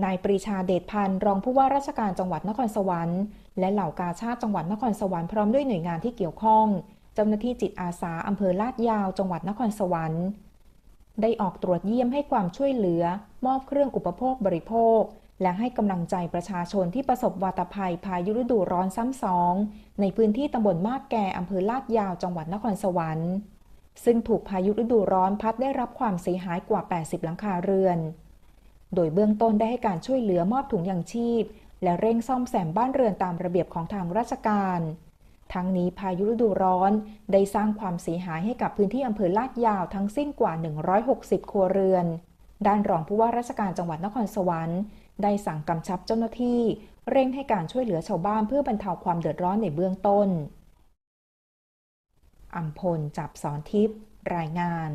นายปรีชาเดชพันธ์รองผู้ว่าราชการจังหวัดนครสวรรค์และเหล่ากาชาดจังหวัดนครสวรรค์พร้อมด้วยหน่วยงานที่เกี่ยวข้องเจ้าหน้าที่จิตอาสาอำเภอลาดยาวจังหวัดนครสวรรค์ได้ออกตรวจเยี่ยมให้ความช่วยเหลือมอบเครื่องอุปโภคบริโภคและให้กำลังใจประชาชนที่ประสบวาตภัยพายุฤดูร้อนซ้ำสองในพื้นที่ตำบลมาบแกอำเภอลาดยาวจังหวัดนครสวรรค์ซึ่งถูกพายุฤดูร้อนพัดได้รับความเสียหายกว่า80หลังคาเรือนโดยเบื้องต้นได้ให้การช่วยเหลือมอบถุงยางชีพและเร่งซ่อมแซมบ้านเรือนตามระเบียบของทางราชการทั้งนี้พายุฤดูร้อนได้สร้างความเสียหายให้กับพื้นที่อำเภอลาดยาวทั้งสิ้นกว่า160ครัวเรือนด้านรองผู้ว่าราชการจังหวัดนครสวรรค์ได้สั่งกำชับเจ้าหน้าที่เร่งให้การช่วยเหลือชาวบ้านเพื่อบรรเทาความเดือดร้อนในเบื้องต้นอัมพล จับสอนทิพย์รายงาน